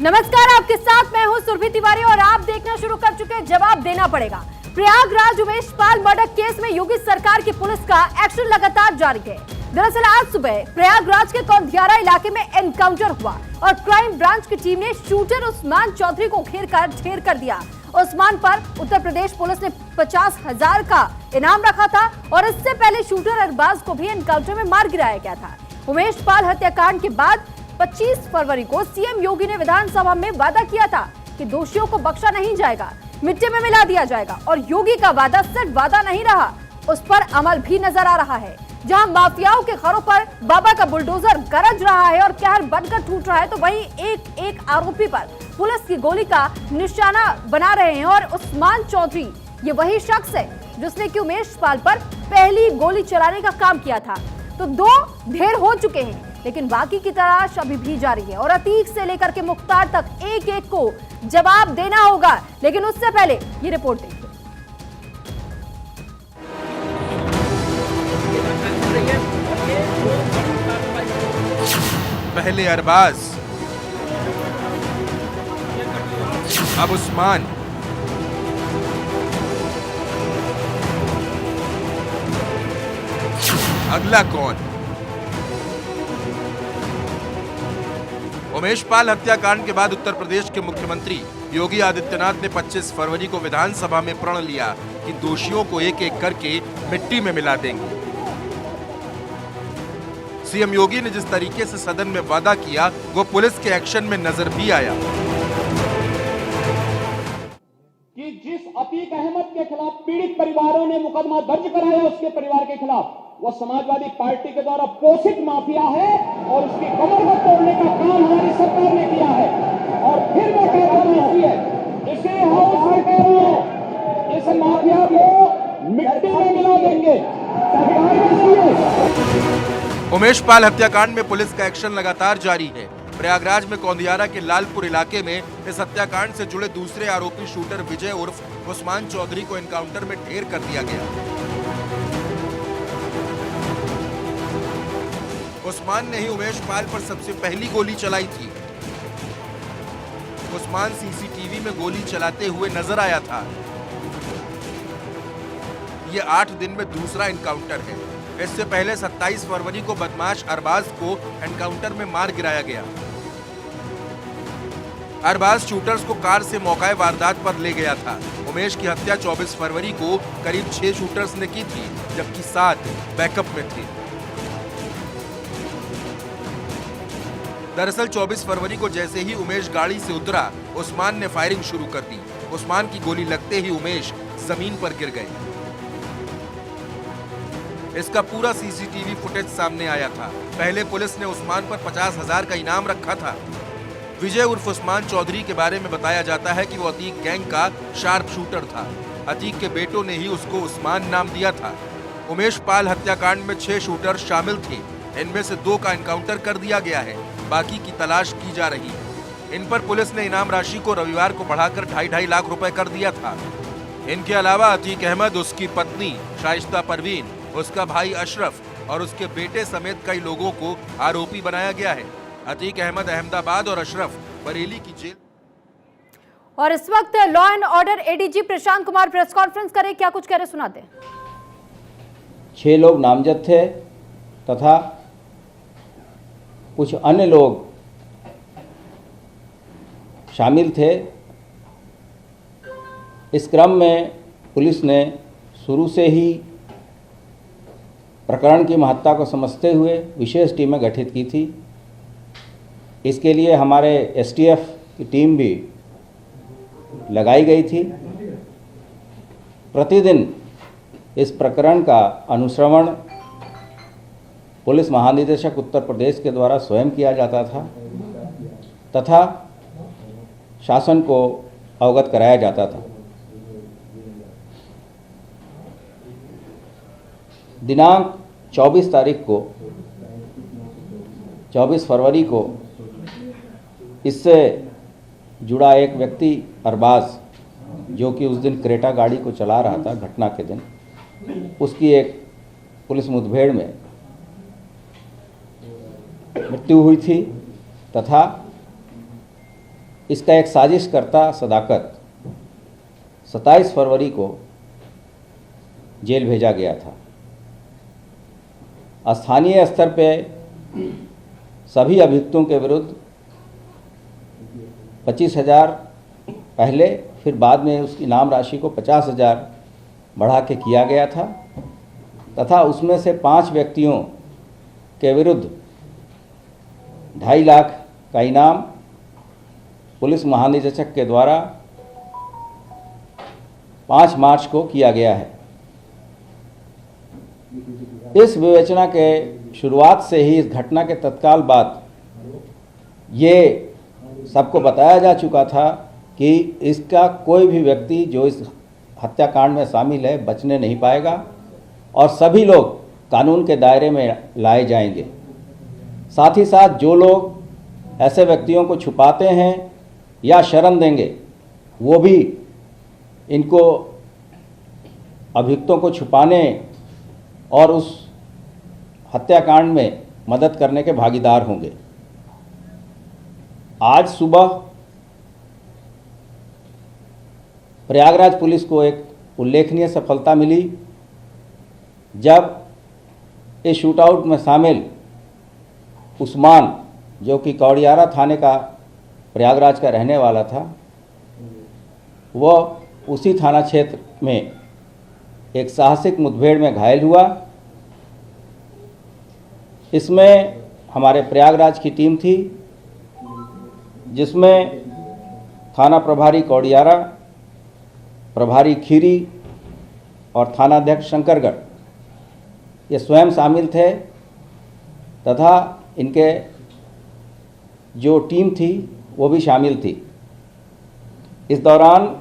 नमस्कार, आपके साथ मैं हूं सुरभि तिवारी और आप देखना शुरू कर चुके हैं जवाब देना पड़ेगा। प्रयागराज उमेश पाल मर्डर केस में योगी सरकार की पुलिस का एक्शन लगातार जारी है। दरअसल आज सुबह प्रयागराज के कौंधियारा इलाके में एनकाउंटर हुआ और क्राइम ब्रांच की टीम ने शूटर उस्मान चौधरी को घेर कर ढेर कर दिया। उस्मान पर उत्तर प्रदेश पुलिस ने 50,000 का इनाम रखा था और इससे पहले शूटर अरबाज को भी एनकाउंटर में मार गिराया गया था। उमेश पाल हत्याकांड के बाद 25 फरवरी को सीएम योगी ने विधानसभा में वादा किया था कि दोषियों को बख्शा नहीं जाएगा, मिट्टी में मिला दिया जाएगा। और योगी का वादा सिर्फ वादा नहीं रहा, उस पर अमल भी नजर आ रहा है। जहां माफियाओं के घरों पर बाबा का बुलडोजर गरज रहा है और कहर बनकर टूट रहा है, तो वहीं एक एक आरोपी पर पुलिस की गोली का निशाना बना रहे हैं। और उस्मान चौधरी ये वही शख्स है जिसने कि उमेश पाल पर पहली गोली चलाने का काम किया था। तो 2 ढेर हो चुके हैं, लेकिन बाकी की तलाश अभी भी जारी है और अतीक से लेकर के मुख्तार तक एक एक को जवाब देना होगा। लेकिन उससे पहले ये रिपोर्ट देखिए। पहले अरबाज, अब उस्मान। अगला कौन? उमेश पाल हत्याकांड के बाद उत्तर प्रदेश के मुख्यमंत्री योगी आदित्यनाथ ने 25 फरवरी को विधानसभा में प्रण लिया कि दोषियों को एक एक करके मिट्टी में मिला देंगे। सीएम योगी ने जिस तरीके से सदन में वादा किया, वो पुलिस के एक्शन में नजर भी आया। कि जिस अतीक अहमद के खिलाफ पीड़ित परिवारों ने मुकदमा दर्ज कराया, उसके परिवार के खिलाफ, वो समाजवादी पार्टी के द्वारा पोषित माफिया है और उसकी कमर को तोड़ने का काम हमारी सरकार ने किया है। और फिर मैं कह रहा हूं, इसे हाउस में कह रहा हूं, इस माफिया को मिट्टी में मिला देंगे। उमेश पाल हत्याकांड में पुलिस का एक्शन लगातार जारी है। प्रयागराज में कौंधियारा के लालपुर इलाके में इस हत्याकांड से जुड़े दूसरे आरोपी शूटर विजय उर्फ उस्मान चौधरी को एनकाउंटर में ढेर कर दिया गया। उस्मान ने ही उमेश पाल पर सबसे पहली गोली चलाई थी। उस्मान सीसीटीवी में गोली चलाते हुए नजर आया था। यह 8 दिन में दूसरा एनकाउंटर है। इससे पहले 27 फरवरी को बदमाश अरबाज को एनकाउंटर में मार गिराया गया। अरबाज शूटर्स को कार से मौका वारदात पर ले गया था। उमेश की हत्या 24 फरवरी को करीब 6 शूटर्स ने की थी, जबकि 7 बैकअप में थे। दरअसल 24 फरवरी को जैसे ही उमेश गाड़ी से उतरा, उस्मान ने फायरिंग शुरू कर दी। उस्मान की गोली लगते ही उमेश जमीन पर गिर गए। इसका पूरा सीसीटीवी फुटेज सामने आया था। पहले पुलिस ने उस्मान पर 50,000 का इनाम रखा था। विजय उर्फ उस्मान चौधरी के बारे में बताया जाता है कि वो अतीक गैंग का शार्प शूटर था। अतीक के बेटों ने ही उसको उस्मान नाम दिया था। उमेश पाल हत्याकांड में 6 शूटर शामिल थे। इनमें से 2 का एनकाउंटर कर दिया गया है, बाकी की तलाश की जा रही है। इन पर पुलिस ने इनाम राशि को रविवार को बढ़ाकर 2.5 लाख रुपए कर दिया था। इनके अलावा अतीक अहमद, उसकी पत्नी शाइस्ता परवीन, उसका भाई अशरफ और उसके बेटे समेत कई लोगों को आरोपी बनाया गया है। अतीक अहमद अहमदाबाद और अशरफ बरेली की जेल। और इस वक्त law and order ADG Prashant Kumar press conference करे, क्या कुछ कह रहे सुनाते। 6 लोग नामजद थे तथा कुछ अन्य लोग शामिल थे। इस क्रम में पुलिस ने शुरू से ही प्रकरण की महत्ता को समझते हुए विशेष टीमें गठित की थी। इसके लिए हमारे एसटीएफ की टीम भी लगाई गई थी। प्रतिदिन इस प्रकरण का अनुश्रवण पुलिस महानिदेशक उत्तर प्रदेश के द्वारा स्वयं किया जाता था तथा शासन को अवगत कराया जाता था। दिनांक 24 तारीख को 24 फरवरी को इससे जुड़ा एक व्यक्ति अरबाज, जो कि उस दिन क्रेटा गाड़ी को चला रहा था घटना के दिन, उसकी एक पुलिस मुठभेड़ में मृत्यु हुई थी तथा इसका एक साजिशकर्ता सदाकत 27 फरवरी को जेल भेजा गया था। स्थानीय स्तर पे सभी अभियुक्तों के विरुद्ध 25,000 पहले, फिर बाद में उसकी इनाम राशि को 50,000 बढ़ा के किया गया था तथा उसमें से 5 व्यक्तियों के विरुद्ध 2.5 लाख का इनाम पुलिस महानिदेशक के द्वारा 5 मार्च को किया गया है। इस विवेचना के शुरुआत से ही इस घटना के तत्काल बाद ये सबको बताया जा चुका था कि इसका कोई भी व्यक्ति जो इस हत्याकांड में शामिल है बचने नहीं पाएगा और सभी लोग कानून के दायरे में लाए जाएंगे। साथ ही साथ जो लोग ऐसे व्यक्तियों को छुपाते हैं या शरण देंगे वो भी इनको अभियुक्तों को छुपाने और उस हत्याकांड में मदद करने के भागीदार होंगे। आज सुबह प्रयागराज पुलिस को एक उल्लेखनीय सफलता मिली जब इस शूटआउट में शामिल उस्मान, जो कि कौड़ियारा थाने का प्रयागराज का रहने वाला था, वह उसी थाना क्षेत्र में एक साहसिक मुठभेड़ में घायल हुआ। इसमें हमारे प्रयागराज की टीम थी जिसमें थाना प्रभारी कौड़ियारा, प्रभारी खीरी और थानाध्यक्ष शंकरगढ़ ये स्वयं शामिल थे तथा इनके जो टीम थी वो भी शामिल थी। इस दौरान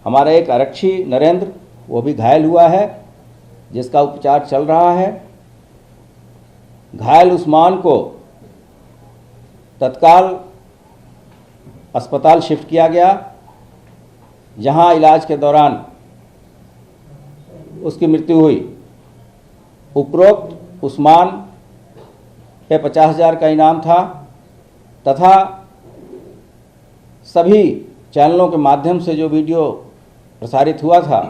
हमारा एक आरक्षी नरेंद्र वो भी घायल हुआ है जिसका उपचार चल रहा है। घायल उस्मान को तत्काल अस्पताल शिफ्ट किया गया जहां इलाज के दौरान उसकी मृत्यु हुई। उपरोक्त उस्मान पे 50,000 का इनाम था तथा सभी चैनलों के माध्यम से जो वीडियो प्रसारित हुआ था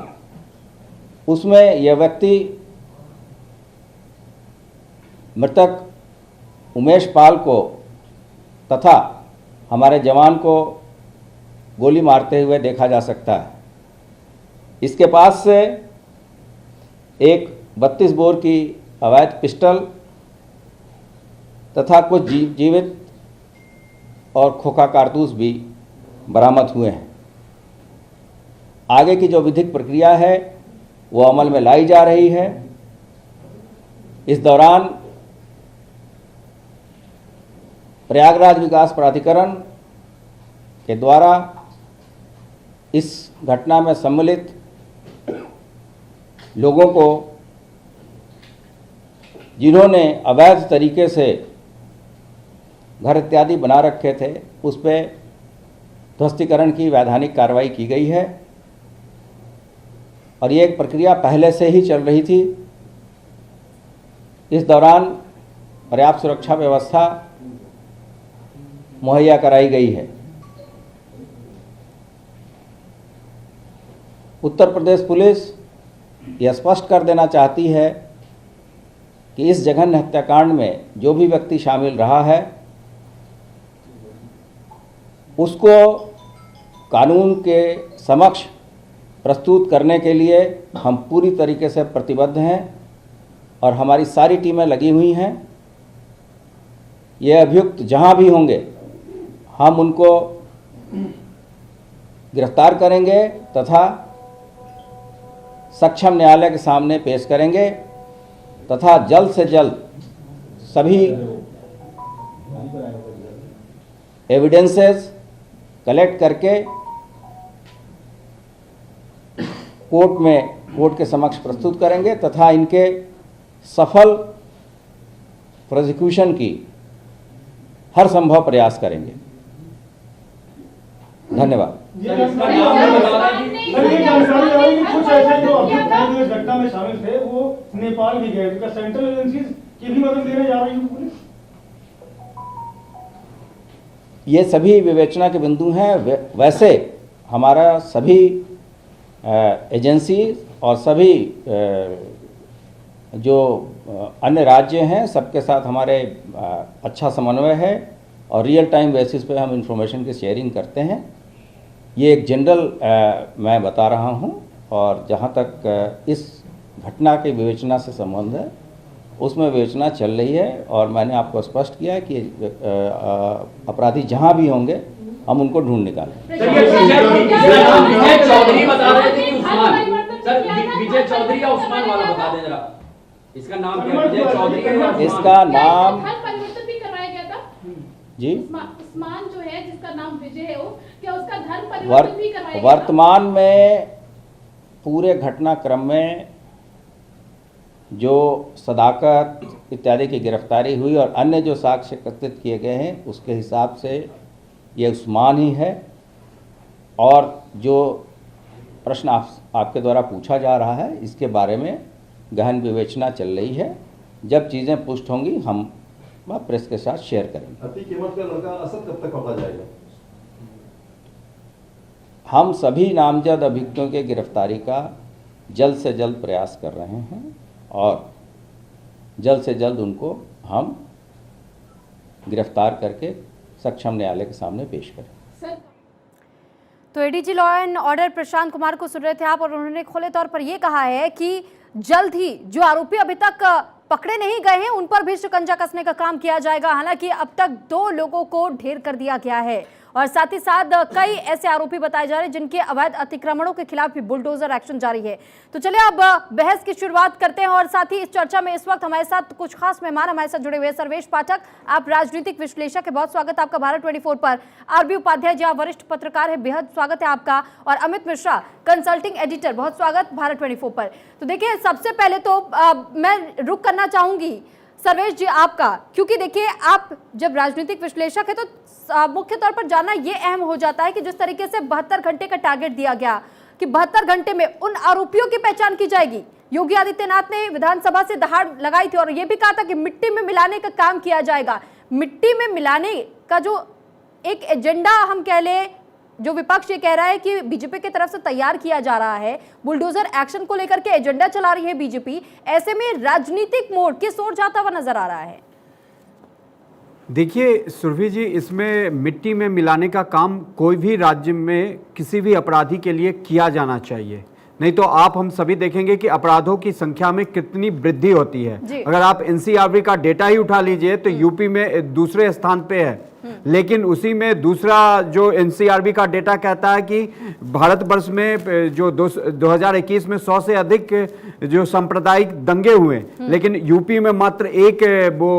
उसमें यह व्यक्ति मृतक उमेश पाल को तथा हमारे जवान को गोली मारते हुए देखा जा सकता है। इसके पास से एक 32 बोर की अवैध पिस्टल तथा कुछ जीवित और खोखा कारतूस भी बरामद हुए हैं। आगे की जो विधिक प्रक्रिया है वो अमल में लाई जा रही है। इस दौरान प्रयागराज विकास प्राधिकरण के द्वारा इस घटना में सम्मिलित लोगों को जिन्होंने अवैध तरीके से घर इत्यादि बना रखे थे उस पर ध्वस्तीकरण की वैधानिक कार्रवाई की गई है और ये एक प्रक्रिया पहले से ही चल रही थी। इस दौरान पर्याप्त सुरक्षा व्यवस्था मुहैया कराई गई है। उत्तर प्रदेश पुलिस यह स्पष्ट कर देना चाहती है कि इस जघन्य हत्याकांड में जो भी व्यक्ति शामिल रहा है उसको कानून के समक्ष प्रस्तुत करने के लिए हम पूरी तरीके से प्रतिबद्ध हैं और हमारी सारी टीमें लगी हुई हैं। ये अभियुक्त जहां भी होंगे हम उनको गिरफ्तार करेंगे तथा सक्षम न्यायालय के सामने पेश करेंगे तथा जल्द से जल्द सभी एविडेंसेस कलेक्ट करके कोर्ट के समक्ष प्रस्तुत करेंगे तथा इनके सफल प्रोसिक्यूशन की हर संभव प्रयास करेंगे। धन्यवाद। कुछ ऐसे जो अभियुक्त हैं जो इस घटना में शामिल थे वो नेपाल भी गए, जिनका सेंट्रल एजेंसीज की भी मदद लेने जा रही है पुलिस। ये सभी विवेचना के बिंदु हैं। वैसे हमारा सभी एजेंसी और सभी जो अन्य राज्य हैं सबके साथ हमारे अच्छा समन्वय है और रियल टाइम बेसिस पे हम इंफॉर्मेशन की शेयरिंग करते हैं। ये एक जनरल मैं बता रहा हूँ, और जहाँ तक इस घटना की विवेचना से संबंध है उसमें विवेचना चल रही है, और मैंने आपको स्पष्ट किया है कि अपराधी जहाँ भी होंगे हम उनको ढूंढ निकालें। विजय चौधरी बता रहे थे कि उस्मान, सर विजय चौधरी या उस्मान वाला बता दें जरा, इसका नाम क्या है? विजय चौधरी है, इसका नाम परिवर्तन भी करवाया गया था जी। उस्मान जो है जिसका नाम विजय है, वो क्या उसका धर्म परिवर्तन भी करवाया गया? वर्तमान में पूरे घटनाक्रम में जो सदाकत इत्यादि की गिरफ्तारी हुई और अन्य जो साक्ष्य एकत्रित किए गए हैं उसके हिसाब से ये उस्मान ही है, और जो प्रश्न आपके द्वारा पूछा जा रहा है इसके बारे में गहन विवेचना चल रही है। जब चीज़ें पुष्ट होंगी हम प्रेस के साथ शेयर करेंगे। अति कीमत का लड़का असद कब तक पकड़ा जाएगा? हम सभी नामजद अभियुक्तों के गिरफ्तारी का जल्द से जल्द प्रयास कर रहे हैं और जल्द से जल्द उनको हम गिरफ्तार करके सक्षम न्यायालय के सामने पेश करें। तो ADG law and order Prashant Kumar को सुन रहे थे आप, और उन्होंने खुले तौर पर यह कहा है कि जल्द ही जो आरोपी अभी तक पकड़े नहीं गए हैं उन पर भी शिकंजा कसने का काम किया जाएगा। हालांकि अब तक 2 लोगों को ढेर कर दिया गया है और साथ ही साथ कई ऐसे आरोपी बताए जा रहे हैं जिनके अवैध अतिक्रमणों के खिलाफ भी बुलडोजर एक्शन जारी है। तो चलिए अब बहस की शुरुआत करते हैं, और साथ ही इस चर्चा में इस वक्त हमारे साथ कुछ खास मेहमान हमारे साथ जुड़े हुए हैं। सर्वेश पाठक, आप राजनीतिक विश्लेषक है, बहुत स्वागत है आपका भारत 24 पर। आरबी उपाध्याय जी, आप वरिष्ठ पत्रकार है, बेहद स्वागत है आपका। और अमित मिश्रा, कंसल्टिंग एडिटर, बहुत स्वागत भारत 24 पर। तो देखिए, सबसे पहले तो मैं रुक करना चाहूंगी सर्वेश जी आपका, क्योंकि देखिए आप जब राजनीतिक विश्लेषक है तो मुख्य तौर पर जानना ये अहम हो जाता है कि जिस तरीके से 72 घंटे का टारगेट दिया गया कि 72 घंटे में उन आरोपियों की पहचान की जाएगी। योगी आदित्यनाथ ने विधानसभा से दहाड़ लगाई थी और यह भी कहा था कि मिट्टी में मिलाने का काम किया जाएगा। मिट्टी में मिलाने का जो एक एजेंडा हम कह ले, जो विपक्ष ये कह रहा है कि बीजेपी की तरफ से तैयार किया जा रहा है, बुलडोजर एक्शन को लेकर के एजेंडा चला रही है बीजेपी, ऐसे में राजनीतिक मोड़ किस ओर जाता हुआ नजर आ रहा है? देखिए सुरभि जी, इसमें मिट्टी में मिलाने का काम कोई भी राज्य में किसी भी अपराधी के लिए किया जाना चाहिए, नहीं तो आप हम सभी देखेंगे कि अपराधों की संख्या में कितनी वृद्धि होती है। अगर आप एनसीआरबी का डेटा ही उठा लीजिए तो यूपी में दूसरे स्थान पे है, लेकिन उसी में दूसरा जो एनसीआरबी का डेटा कहता है कि भारतवर्ष में जो 2021 में 100 से अधिक जो सांप्रदायिक दंगे हुए, लेकिन यूपी में मात्र 1 वो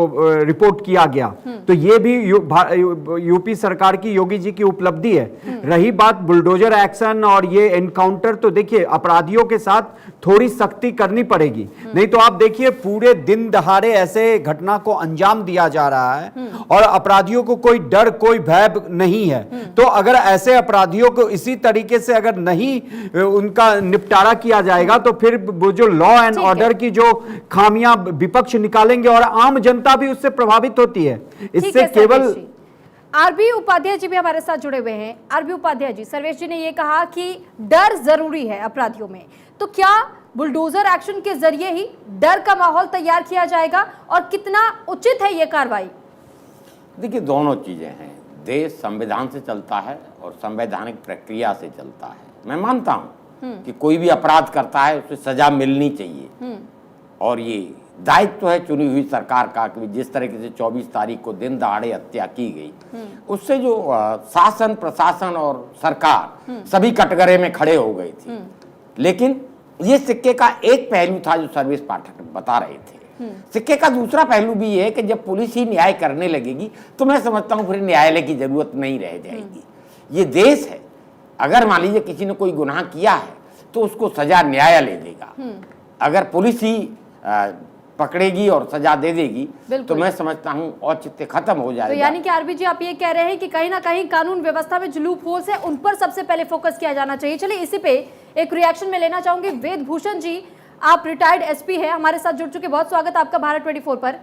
रिपोर्ट किया गया। तो ये भी यूपी सरकार की, योगी जी की उपलब्धि है। रही बात बुलडोजर एक्शन और ये एनकाउंटर, तो देखिए अपराधियों के साथ थोड़ी सख्ती करनी पड़ेगी, नहीं तो आप देखिए पूरे दिन दहाड़े ऐसे घटना को अंजाम दिया जा रहा है और अपराधियों को कोई डर, कोई भय नहीं है। तो अगर ऐसे अपराधियों को इसी तरीके से अगर नहीं उनका निपटारा किया जाएगा तो फिर वो जो लॉ एंड ऑर्डर की जो खामियां विपक्ष निकालेंगे और आम जनता भी उससे प्रभावित होती है। इससे केवल आरबी उपाध्याय जी भी हमारे साथ जुड़े हुए हैं। आरबी उपाध्याय जी, सर्वेश जी ने यह कहा कि डर जरूरी है अपराधियों में, तो क्या बुलडोजर एक्शन के जरिए ही डर का माहौल तैयार किया जाएगा और कितना उचित है यह कार्रवाई? देखिए, दोनों चीजें हैं। देश संविधान से चलता है और संवैधानिक प्रक्रिया से चलता है। मैं मानता हूं कि कोई भी अपराध करता है उसे सजा मिलनी चाहिए, और ये दायित्व है चुनी हुई सरकार का कि जिस तरीके से 24 तारीख को दिन दहाड़े हत्या की गई, उससे जो शासन, प्रशासन और सरकार सभी कटघरे में खड़े हो गए थे। लेकिन ये सिक्के का एक पहलू था जो सर्वेश पाठक बता रहे थे। सिक्के का दूसरा पहलू भी है कि जब पुलिस ही न्याय करने लगेगी तो मैं समझता हूं फिर न्यायालय की जरूरत नहीं रह जाएगी। ये देश है, अगर मान लीजिए किसी ने कोई गुनाह किया है तो उसको सजा न्यायालय देगा। अगर पुलिस ही पकड़ेगी और सजा दे देगी तो मैं समझता हूं औचित्य खत्म हो जाएगा। तो यानी कि आरबी जी, आप ये कह रहे हैं कि कहीं ना कहीं कानून व्यवस्था में जो लूप होल्स है उन पर सबसे पहले फोकस किया जाना चाहिए। चलिए इसी पे एक रिएक्शन में लेना चाहूंगी। वेद भूषण जी, आप रिटायर्ड एसपी हैं, हमारे साथ जुड़ चुके, बहुत स्वागत आपका भारत 24 पर।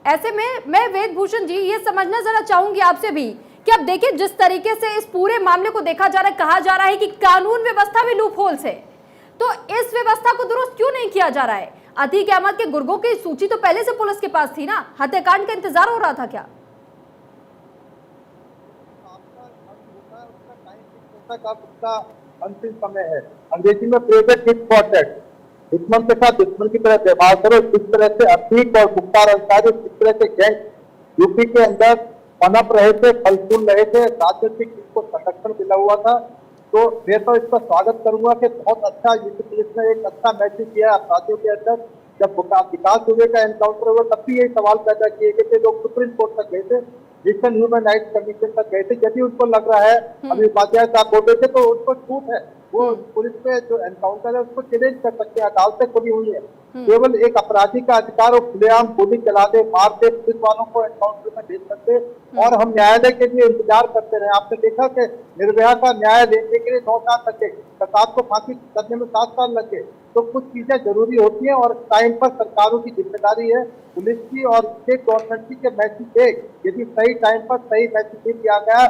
ऐसे में मैं वेदभूषण जी ये समझना जरा चाहूंगी आपसे भी कि अब देखिए जिस तरीके से इस पूरे मामले को देखा जा रहा है, कहा जा रहा है कि कानून व्यवस्था में लूप होल्स है, तो इस व्यवस्था को दुरुस्त क्यों नहीं किया जा रहा है? अतीक अहमद के गुर्गों की सूची तो पहले से पुलिस के पास थी ना, हत्याकांड का इंतजार हो रहा था क्या? अंतिम समय है, अंग्रेजी में प्रेजेंट इज फॉरटेड। दुश्मन के साथ दुश्मन की तरह व्यवहार करो। जिस तरह से अतीक और मुख्तार अंसारी, जिस तरह से गैंग यूपी के अंदर पनप रहे थे, फल फूल रहे थे, राजनीतिक को संरक्षण मिला हुआ था, तो मैं तो इसका स्वागत करूंगा कि बहुत अच्छा यूपी पुलिस ने एक अच्छा मैसेज किया अपराधियों के अंदर। जब विकास दुबे का एनकाउंटर हुआ तब भी यही सवाल पैदा किए गए थे, लोग सुप्रीम कोर्ट तक गए थे, नेशनल ह्यूमन राइट्स कमीशन तक गए थे। यदि उनको लग रहा है, अभी उपाध्याय साहब बोल रहे थे, तो उनको छूट है, वो पुलिस पे जो एनकाउंटर है उसको चैलेंज कर सकते हैं, अदालतें खुली हुई है। केवल एक अपराधी का अधिकार हो खुलेआम गोली चला दे, मार दे, पुलिस वालों को एनकाउंटर में भेज सकते, और हम न्यायालय के लिए इंतजार करते रहे। आपने देखा कि निर्भया का न्याय लेने के लिए 9 साल लगे, कसाब को फांसी करने में 7 साल लगे। तो कुछ चीजें जरूरी होती हैं और टाइम पर सरकारों की जिम्मेदारी है, पुलिस की और स्टेट गवर्नमेंट की, के मैसेज यदि सही टाइम पर सही मैसेज दिया गया।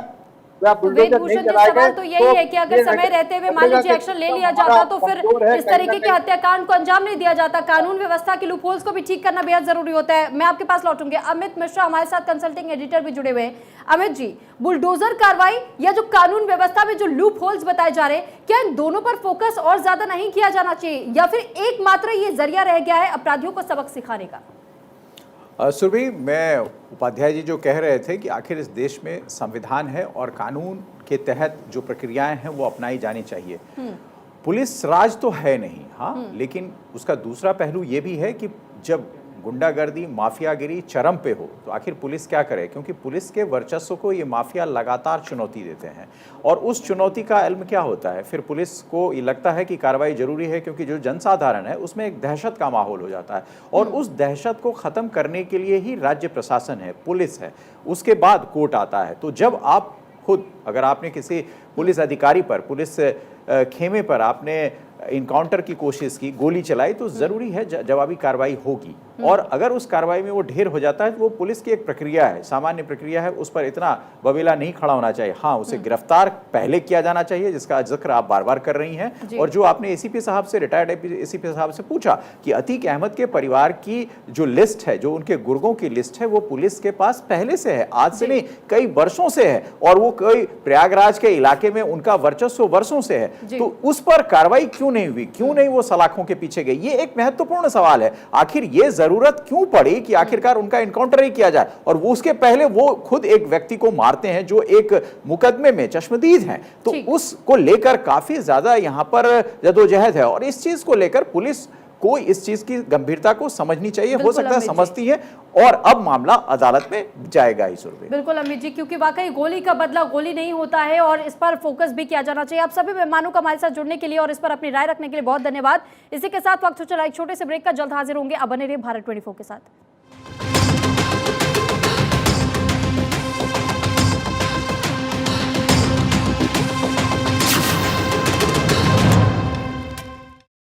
वेदभूषण जी, सवाल तो यही है कि अगर समय रहते हुए मान लीजिए एक्शन ले लिया जाता तो फिर इस तरीके के हत्याकांड को अंजाम नहीं दिया जाता। कानून व्यवस्था के लूपहोल्स को भी ठीक करना बेहद जरूरी होता है। मैं आपके पास लौटूंगी। अमित मिश्रा हमारे साथ कंसल्टिंग एडिटर भी जुड़े हुए हैं। अमित जी, बुलडोजर कार्रवाई या जो कानून व्यवस्था में जो लूपहोल्स बताए जा रहे हैं, क्या इन दोनों पर फोकस और ज्यादा नहीं किया जाना चाहिए, या फिर एकमात्र ये जरिया रह गया है अपराधियों को सबक सिखाने का? सुरभि, मैं उपाध्याय जी जो कह रहे थे कि आखिर इस देश में संविधान है और कानून के तहत जो प्रक्रियाएं हैं वो अपनाई जानी चाहिए। पुलिस राज तो है नहीं, हाँ, लेकिन उसका दूसरा पहलू ये भी है कि जब गुंडागर्दी, माफियागिरी चरम पे हो तो आखिर पुलिस क्या करे, क्योंकि पुलिस के वर्चस्व को ये माफिया लगातार चुनौती देते हैं, और उस चुनौती का इल्म क्या होता है, फिर पुलिस को ये लगता है कि कार्रवाई जरूरी है, क्योंकि जो जनसाधारण है उसमें एक दहशत का माहौल हो जाता है, और उस दहशत को ख़त्म करने के लिए ही राज्य प्रशासन है, पुलिस है, उसके बाद कोर्ट आता है। तो जब आप खुद, अगर आपने किसी पुलिस अधिकारी पर, पुलिस खेमे पर आपने इनकाउंटर की कोशिश की, गोली चलाई, तो ज़रूरी है जवाबी कार्रवाई होगी, और अगर उस कार्रवाई में वो ढेर हो जाता है तो वो पुलिस की एक प्रक्रिया है, सामान्य प्रक्रिया है, उस पर इतना बवेला नहीं खड़ा होना चाहिए। हाँ, उसे गिरफ्तार पहले किया जाना चाहिए, जिसका जिक्र आप बार बार कर रही हैं। और जो आपने एसीपी साहब से, रिटायर्ड एसीपी साहब से पूछा कि अतीक अहमद के परिवार की जो लिस्ट है, जो उनके गुर्गों की लिस्ट है, वो पुलिस के पास पहले से है, आज से नहीं, कई वर्षों से है, और वो कई प्रयागराज के इलाके में उनका वर्चस्व वर्षों से है, तो उस पर कार्रवाई क्यों नहीं हुई, क्यों नहीं वो सलाखों के पीछे गई? ये एक महत्वपूर्ण सवाल है। आखिर ये जरूरत क्यों पड़ी कि आखिरकार उनका इनकाउंटर ही किया जाए, और वो उसके पहले वो खुद एक व्यक्ति को मारते हैं जो एक मुकदमे में चश्मदीद हैं, तो उसको लेकर काफी ज्यादा यहां पर जदोजहद है, और इस चीज को लेकर पुलिस को इस चीज की गंभीरता को समझनी चाहिए। हो सकता है समझती है, और अब मामला अदालत में जाएगा ही। सुरभि, बिल्कुल अमित जी, क्योंकि वाकई गोली का बदला गोली नहीं होता है, और इस पर फोकस भी किया जाना चाहिए। आप सभी मेहमानों का हमारे साथ जुड़ने के लिए और इस पर अपनी राय रखने के लिए बहुत धन्यवाद। इसी के साथ वक्त हो चला एक छोटे से ब्रेक का, जल्द हाजिर होंगे। अब बने रहिए भारत 24 के साथ।